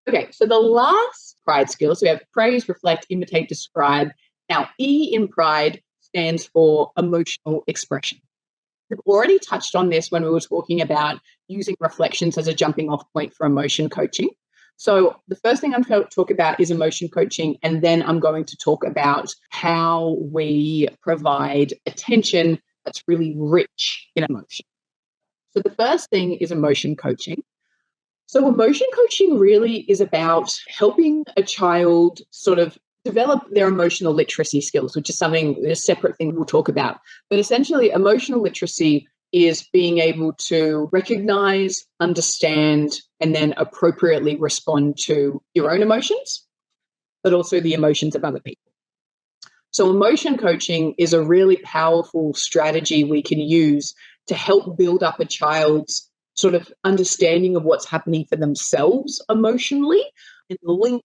Okay, so the last pride skill, so we have praise, reflect, imitate, describe. Now, E in pride stands for emotional expression. We've already touched on this when we were talking about using reflections as a jumping off point for emotion coaching. So the first thing I'm going to talk about is emotion coaching, and then I'm going to talk about how we provide attention that's really rich in emotion. So the first thing is emotion coaching. So emotion coaching really is about helping a child sort of develop their emotional literacy skills, which is something, a separate thing we'll talk about. But essentially, emotional literacy is being able to recognize, understand, and then appropriately respond to your own emotions, but also the emotions of other people. So emotion coaching is a really powerful strategy we can use to help build up a child's sort of understanding of what's happening for themselves emotionally and link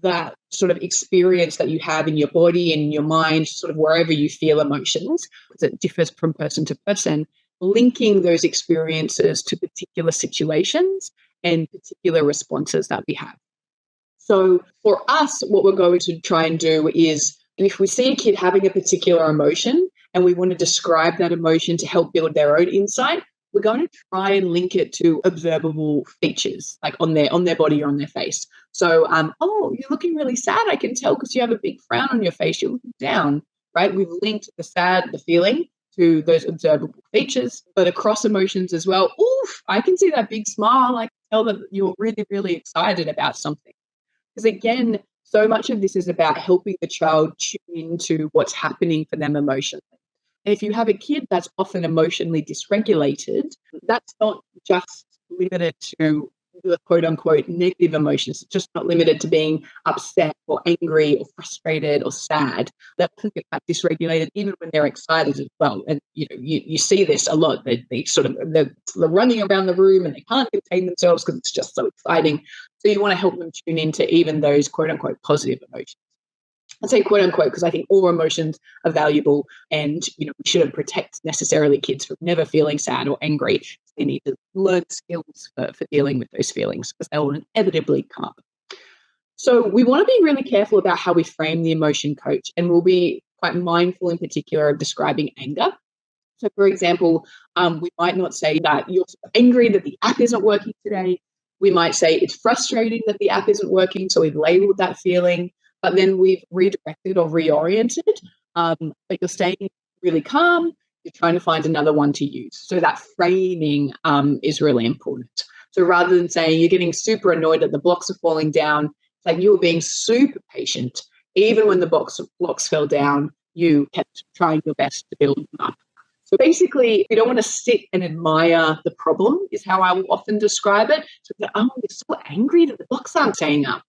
that sort of experience that you have in your body and in your mind, sort of wherever you feel emotions, because it differs from person to person, linking those experiences to particular situations and particular responses that we have. So for us, what we're going to try and do is if we see a kid having a particular emotion and we want to describe that emotion to help build their own insight, we're going to try and link it to observable features, like on their body or on their face. So, oh, you're looking really sad. I can tell because you have a big frown on your face. You're looking down, right? We've linked the sad, the feeling, to those observable features, but across emotions as well. Oof, I can see that big smile. I can tell that you're really, really excited about something. Because again, so much of this is about helping the child tune into what's happening for them emotionally. And if you have a kid that's often emotionally dysregulated, that's not just limited to the quote unquote negative emotions. It's just not limited to being upset or angry or frustrated or sad. That can get dysregulated even when they're excited as well. And you see this a lot. They're running around the room and they can't contain themselves because it's just so exciting. So you want to help them tune into even those quote unquote positive emotions. I say quote unquote because I think all emotions are valuable, and we shouldn't protect necessarily kids from never feeling sad or angry. They need to learn skills for dealing with those feelings because they will inevitably come up. So we want to be really careful about how we frame the emotion coach, and we'll be quite mindful in particular of describing anger. So for example, we might not say that you're angry that the app isn't working today. We might say it's frustrating that the app isn't working, so we've labeled that feeling. But then we've redirected or reoriented, but you're staying really calm. You're trying to find another one to use. So that framing is really important. So rather than saying you're getting super annoyed that the blocks are falling down, it's like you were being super patient. Even when the blocks fell down, you kept trying your best to build them up. So basically, you don't want to sit and admire the problem is how I will often describe it. So you're so angry that the blocks aren't staying up.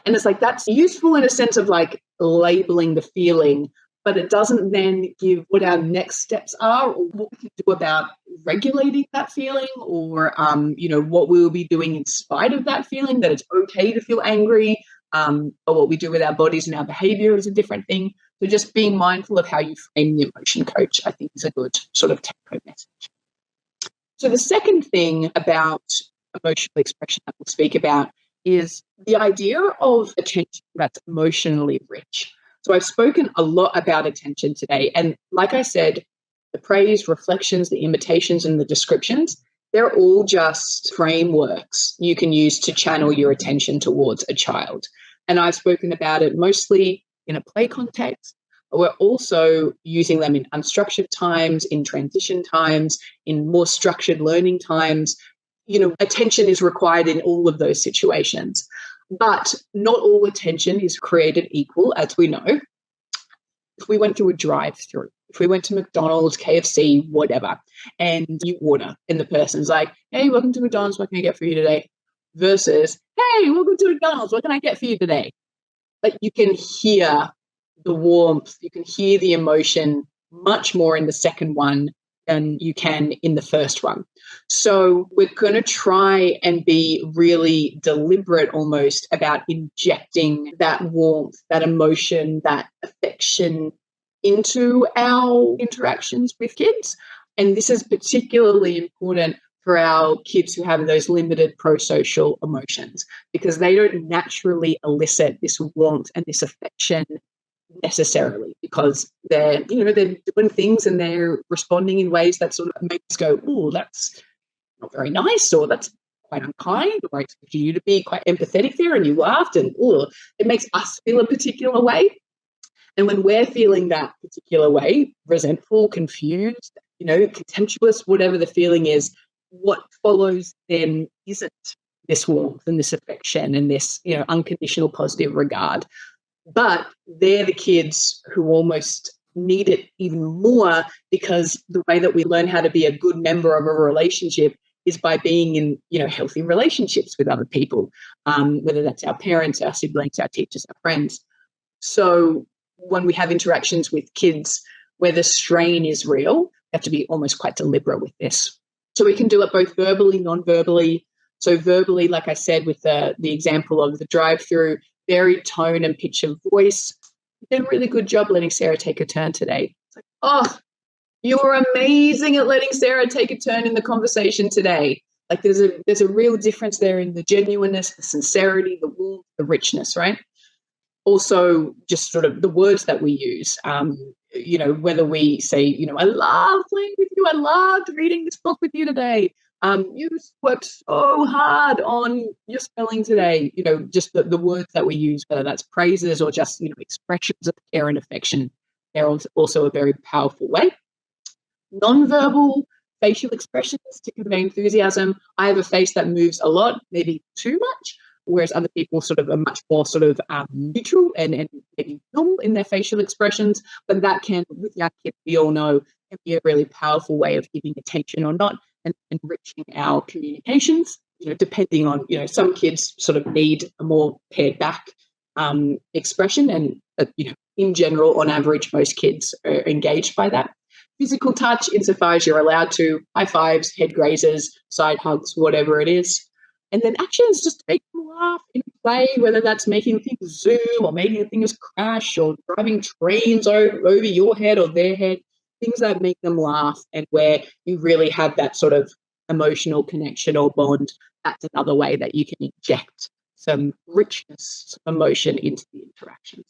And it's like that's useful in a sense of like labeling the feeling, but it doesn't then give what our next steps are or what we can do about regulating that feeling or, what we will be doing in spite of that feeling, that it's okay to feel angry, or what we do with our bodies and our behavior is a different thing. So just being mindful of how you frame the emotion coach, I think is a good sort of take-home message. So the second thing about emotional expression that we'll speak about is the idea of attention that's emotionally rich. So I've spoken a lot about attention today. And like I said, the praise, reflections, the imitations, and the descriptions, they're all just frameworks you can use to channel your attention towards a child. And I've spoken about it mostly in a play context. We're also using them in unstructured times, in transition times, in more structured learning times. Attention is required in all of those situations, but not all attention is created equal, as we know. If we went to a drive-through, if we went to McDonald's, KFC, whatever, and you order, and the person's like, hey, welcome to McDonald's, what can I get for you today? Versus, hey, welcome to McDonald's, what can I get for you today? Like you can hear the warmth, you can hear the emotion much more in the second one than you can in the first one. So we're going to try and be really deliberate almost about injecting that warmth, that emotion, that affection into our interactions with kids. And this is particularly important for our kids who have those limited pro-social emotions, because they don't naturally elicit this warmth and this affection necessarily, because they're doing things and they're responding in ways that sort of make us go, oh, that's not very nice, or that's quite unkind, or I expect you to be quite empathetic there, and you laughed, and oh, it makes us feel a particular way. And when we're feeling that particular way, resentful, confused, contemptuous, whatever the feeling is, what follows then isn't this warmth and this affection and this, unconditional positive regard. But they're the kids who almost need it even more, because the way that we learn how to be a good member of a relationship is by being in, healthy relationships with other people, whether that's our parents, our siblings, our teachers, our friends. So when we have interactions with kids where the strain is real, we have to be almost quite deliberate with this. So we can do it both verbally, non-verbally. So verbally, like I said, with the example of the drive-through, varied tone and pitch of voice. You did a really good job letting Sarah take a turn today. It's like, oh, you were amazing at letting Sarah take a turn in the conversation today. Like there's a real difference there in the genuineness, the sincerity, the warmth, the richness, right? Also, just sort of the words that we use, whether we say, I love playing with you, I loved reading this book with you today. You worked so hard on your spelling today, just the words that we use, whether that's praises or just, expressions of care and affection. They're also a very powerful way. Non-verbal facial expressions to convey enthusiasm. I have a face that moves a lot, maybe too much, whereas other people sort of are much more sort of neutral and maybe normal in their facial expressions. But that can, with young kids, we all know, can be a really powerful way of giving attention or not and enriching our communications, depending on, some kids sort of need a more pared back expression. And, in general, on average, most kids are engaged by that. Physical touch, insofar as you're allowed to, high fives, head grazes, side hugs, whatever it is. And then actions just to make them laugh in play, whether that's making things zoom or making things crash or driving trains over your head or their head, things that make them laugh and where you really have that sort of emotional connection or bond. That's another way that you can inject some richness, some emotion into the interactions.